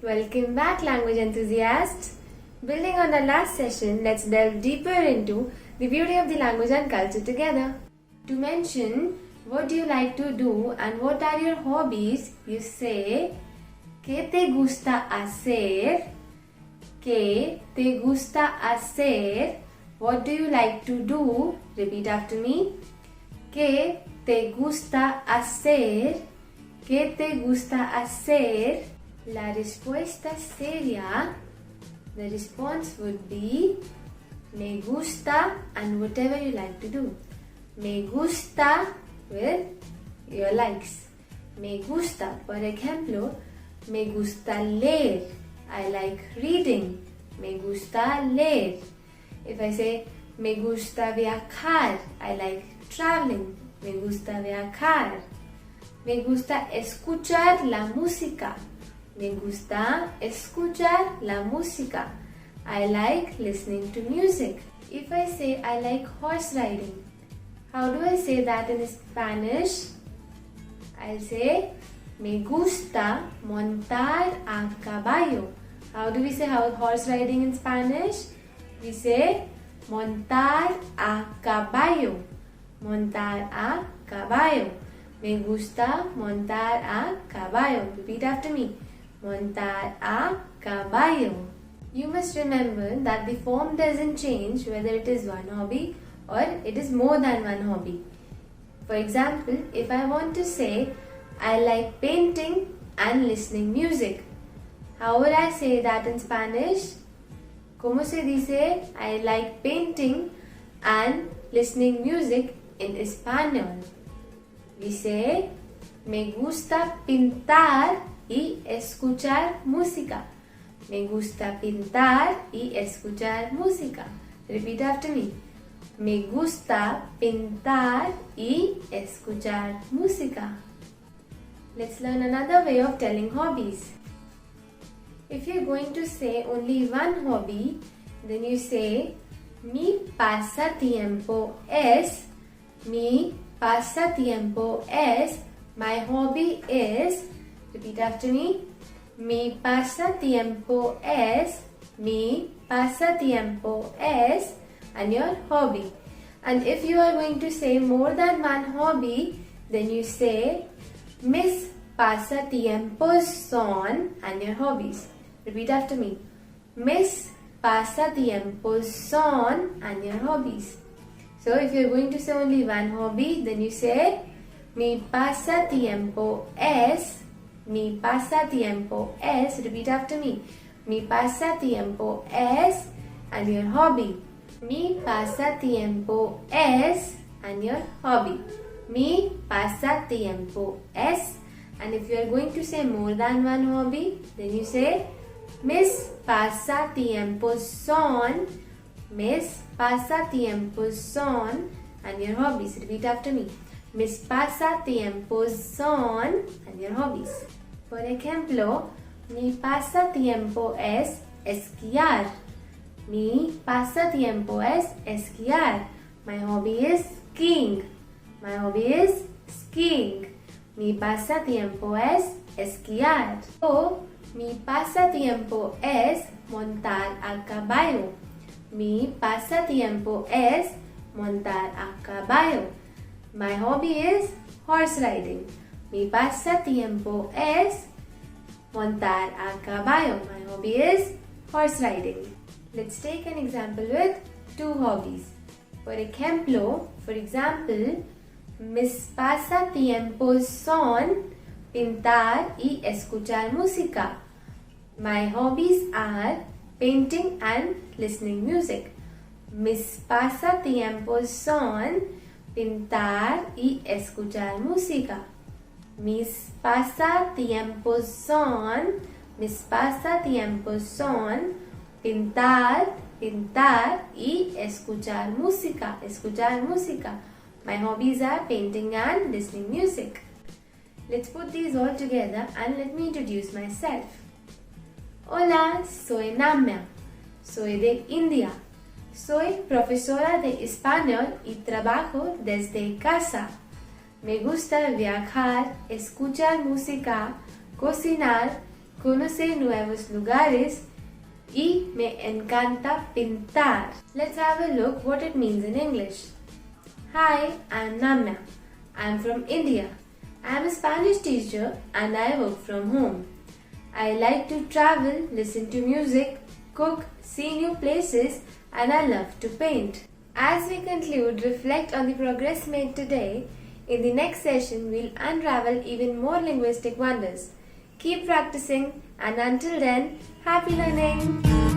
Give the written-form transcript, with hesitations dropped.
Welcome back, language enthusiasts. Building on our last session, let's delve deeper into the beauty of the language and culture together. To mention what do you like to do and what are your hobbies, you say ¿Qué te gusta hacer? ¿Qué te gusta hacer? What do you like to do? Repeat after me. ¿Qué te gusta hacer? ¿Qué te gusta hacer? La respuesta sería, the response would be, me gusta and whatever you like to do. Me gusta with your likes. Me gusta, por ejemplo, me gusta leer. I like reading. Me gusta leer. If I say, me gusta viajar, I like traveling. Me gusta viajar. Me gusta escuchar la música. Me gusta escuchar la música. I like listening to music. If I say I like horse riding, how do I say that in Spanish? I'll say me gusta montar a caballo. How do we say horse riding in Spanish? We say montar a caballo. Montar a caballo. Me gusta montar a caballo. Repeat after me. Montar a caballo. You must remember that the form doesn't change whether it is one hobby or it is more than one hobby. For example, if I want to say I like painting and listening music, how would I say that in Spanish? ¿Cómo se dice I like painting and listening music in español? We say me gusta pintar y escuchar música. Me gusta pintar y escuchar música. Repeat after me. Me gusta pintar y escuchar música. Let's learn another way of telling hobbies. If you're going to say only one hobby, then you say mi pasatiempo es. Mi pasatiempo es. My hobby is. Repeat after me. Mi pasatiempo es. Mi pasatiempo es. And your hobby. And if you are going to say more than one hobby, then you say mis pasatiempos son and your hobbies. Repeat after me. Mis pasatiempos son and your hobbies. So if you are going to say only one hobby, then you say mi pasatiempo es. Mi pasatiempo es. Repeat after me. Mi pasatiempo es and your hobby. Mi pasatiempo es and your hobby. Mi pasatiempo es. And if you are going to say more than one hobby, then you say mis pasatiempos son. Mis pasatiempos son and your hobbies. Repeat after me. Mis pasatiempos son and your hobbies. Por ejemplo, mi pasatiempo es esquiar. Mi pasatiempo es esquiar. My hobby is skiing. My hobby is skiing. Mi pasatiempo es esquiar. So, mi pasatiempo es montar a caballo. Mi pasatiempo es montar a caballo. My hobby is horse riding. Mi pasatiempo es montar a caballo. My hobby is horse riding. Let's take an example with two hobbies. For example, mis pasatiempos son pintar y escuchar música. My hobbies are painting and listening music. Mis pasatiempos son pintar y escuchar música. Mis pasatiempos son pintar y escuchar música. My hobbies are painting and listening music. Let's put these all together and let me introduce myself. Hola, soy Namya. Soy de India. Soy profesora de español y trabajo desde casa. Me gusta viajar, escuchar música, cocinar conocer nuevos lugares y me encanta pintar. Let's have a look what it means in English. Hi, I'm Namya. I'm from India. I'm a Spanish teacher and I work from home. I like to travel, listen to music, cook, see new places, and I love to paint. As we conclude, reflect on the progress made today. In the next session, we'll unravel even more linguistic wonders. Keep practicing, and until then, happy learning!